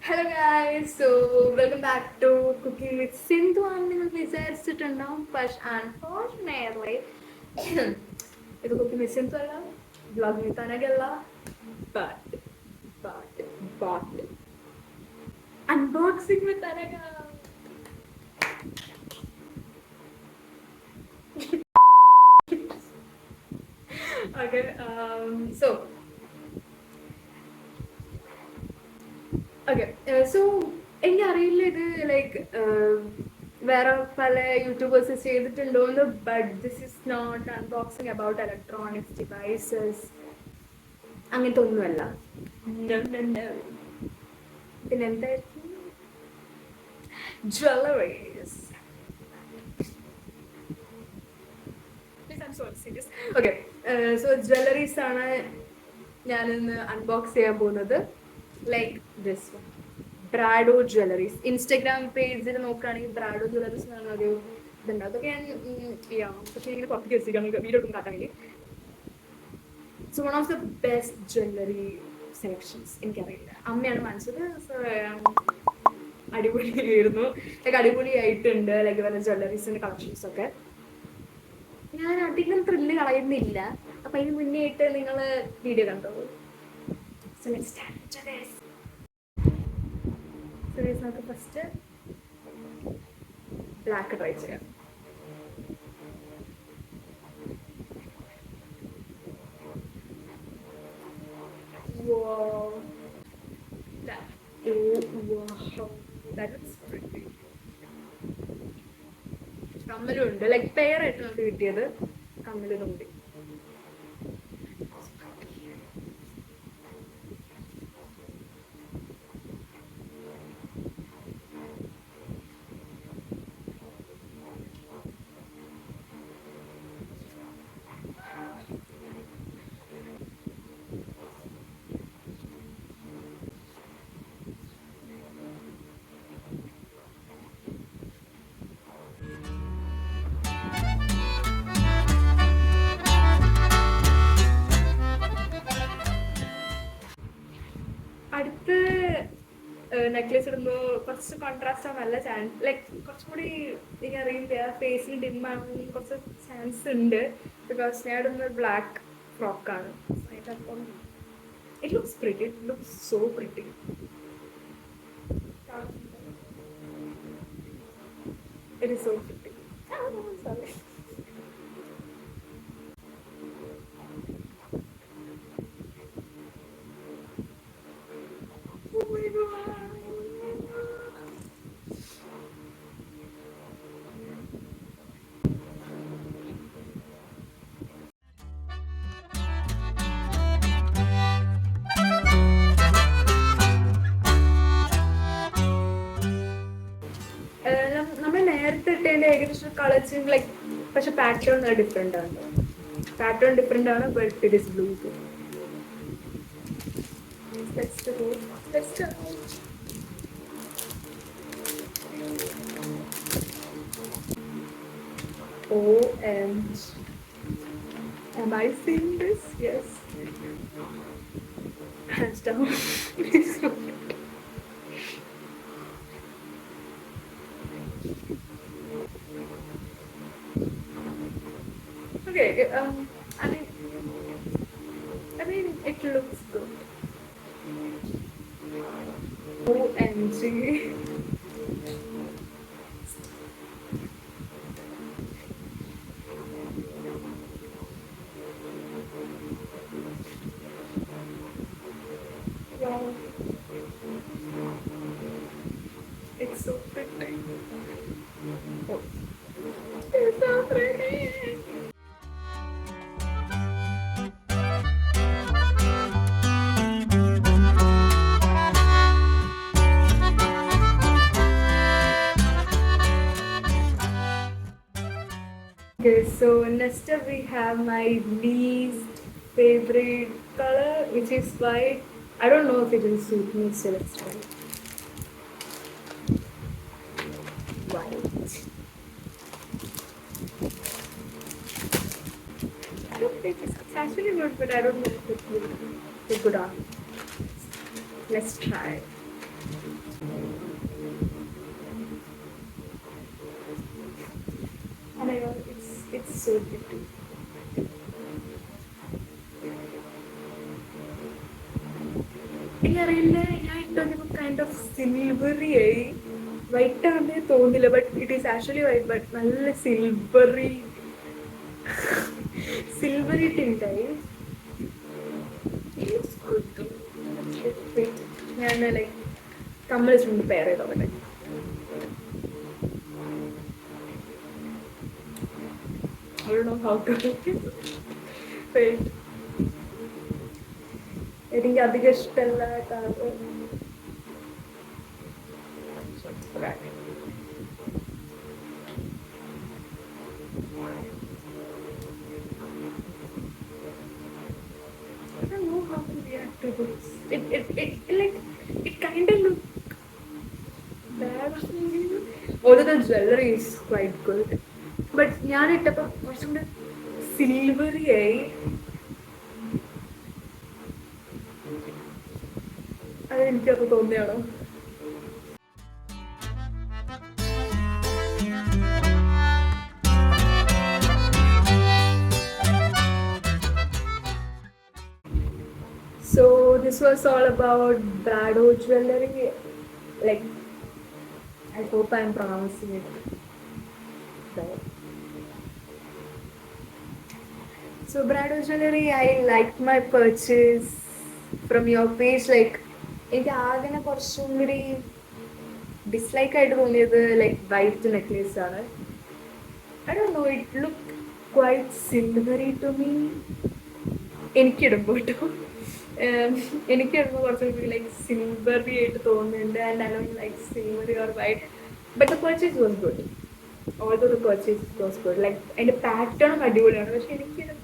Hello guys, so welcome back to cooking with Sindhu ആണ് നിങ്ങൾ വിചാരിച്ചിട്ടുണ്ടാവും. പക്ഷെ അൺഫോർച്ചുനേറ്റ്ലി ഇത് കുക്കിംഗ് വിത്ത് സിന്ധു അല്ല, ബ്ലോഗ് വിത്ത് അനഗല്ല, but but but unboxing with Anagha. Okay, so okay. So എനിക്കറിയില്ല ഇത് ലൈക്ക് വേറെ പല യൂട്യൂബേഴ്സ് ചെയ്തിട്ടുണ്ടോന്ന്, but this is not unboxing about electronics devices, അങ്ങനത്തെ ഒന്നുമല്ല. പിന്നെ എന്തായിരുന്നു? ജ്വല്ലറീസ്. ഓക്കെ, സോ ജ്വല്ലറീസ് ആണ് ഞാനിന്ന് അൺബോക്സ് ചെയ്യാൻ പോകുന്നത്. Like this one, Brado jewelleries. Instagram പേജിൽ നോക്കുകയാണെങ്കിൽ ബ്രാഡോ ജ്വല്ലറീസ് എന്ന് പറഞ്ഞൊരു ഇതുണ്ട്. അതൊക്കെ ഞാൻ പക്ഷേ ഇങ്ങനെ പുറത്തേക്ക് വെച്ചിരിക്കാം, വീഡിയോ ഒന്നും കാട്ടാൻ വേണ്ടി. It's one of the best jewellery selections. എനിക്കറിയില്ല, അമ്മയാണ് വാങ്ങിച്ചത്. സോ അടിപൊളിയായിരുന്നു, ലൈക്ക് അടിപൊളിയായിട്ടുണ്ട്. ലൈക്ക് വേറെ ജ്വല്ലറീസിന്റെ കളക്ഷൻസ് ഒക്കെ ഞാൻ അധികം ത്രില്ല് കളയുന്നില്ല. അപ്പൊ അതിന് മുന്നേ ആയിട്ട് നിങ്ങൾ വീഡിയോ കണ്ടോളൂ. So let's start this. Series നമുക്ക് ഫസ്റ്റ് ബ്ലാക്ക് ട്രൈ ചെയ്യാം. Wow. Wow. That is pretty. കമ്മലുണ്ട്, ലൈക്ക് പെയർ ആയിട്ട് നമുക്ക് കിട്ടിയത് കമ്മലുണ്ട്. അടുത്ത് നെക്ലേസ് ഇടുമ്പോൾ കുറച്ച് കോൺട്രാസ്റ്റ് ആവാൻ നല്ല ചാൻസ്, ലൈക്ക് കുറച്ചും കൂടി എനിക്ക് അറിയില്ല, ഫേസിൽ ഡിം ആവാൻ കുറച്ച് ചാൻസ് ഉണ്ട്. ബിക്കോസ് ഞാൻ ഇടുന്നത് ബ്ലാക്ക് ഫ്രോക്കാണ്. അപ്പം it looks pretty, it looks so pretty. It is so pretty. Sorry. Oh my god. നമ്മൾ നേരത്തെ ഇട്ടതിൻ്റെ ഏകദേശം കളേഴ്സ് ലൈക്ക്, പക്ഷെ പാറ്റേൺ ഡിഫറെൻ്റ് ആണ്. പാറ്റേൺ ഡിഫറെൻ്റ് ആണ്, but it is blue. Let's start. OMG. Am I seeing this? Yes. Hands down. Please don't. Okay, I mean, it looks good. OMG. Wow. It's so pretty. Oh. It's so pretty. Okay, so next up we have my least favorite color, which is white. I don't know if it will suit me, so let's try. White. I don't think it's actually good, but I don't know if it will be good on. Let's try. And I know it's so pretty. എനിക്കറിയില്ല ഞാൻ ഇട്ടൊരു kind of silvery ആയി white ആണെന്നേ തോന്നില്ല but it is actually white but നല്ല silvery ടിൻറ്റായി ഞാൻ like കമ്മൽ വെച്ചിട്ടുണ്ട് pair ചെയ്തോട്ടെ I don't know how to wait. എനിക്ക് അധികം ഇഷ്ടമല്ല colour I don't know how to react to this. It kind of look bad. Although the jewelry is quite good. But ഞാൻ ഇട്ടപ്പോൾ കുറച്ചും കൂടെ സിൽവറി ആയി അതെനിക്കപ്പോൾ തോന്നിയാണോ So this was all about Brado jewelry. Like, I hope I'm pronouncing it right. So Brado jewelry, I liked my purchase from your page. Like, എനിക്ക് ആകെ കുറച്ചും കൂടി dislike ആയിട്ട് തോന്നിയത് ലൈക്ക് വൈറ്റ് നെക്ലേസ് ആണ്. I don't know, it looked quite silvery to me. എനിക്കിടുമ്പോൾ കേട്ടോ എനിക്കിടുമ്പോൾ കുറച്ചും കൂടി ലൈക്ക് സിൽവറി ആയിട്ട് തോന്നുന്നുണ്ട് and I don't like silvery or white but the purchase was good. Also the purchase was good. Like അതിൻ്റെ pattern അടിപൊളിയാണ് പക്ഷെ എനിക്കിതൊക്കെ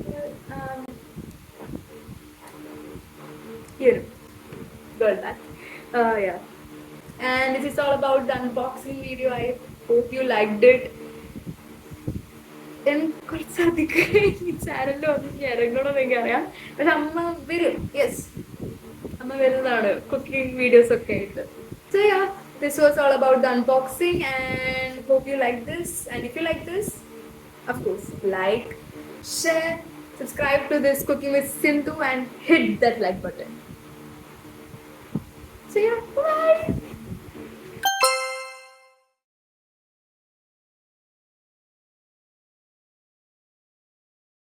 good that yeah, and this is all about the unboxing video. I hope you liked it. കുറച്ചധികം ഈ ചാനലിൽ ഒന്നും ഇറങ്ങണമെന്ന് എനിക്കറിയാം പക്ഷെ അമ്മ വരും. യെസ്, അമ്മ വരുന്നതാണ് കുക്കിംഗ് വീഡിയോസ് ഒക്കെ ആയിട്ട്. So yeah, this was all about the unboxing and hope you like this. And if you like this, of course, like, share, subscribe to this Cooking with Sindhu and hit that like button. So yeah, bye.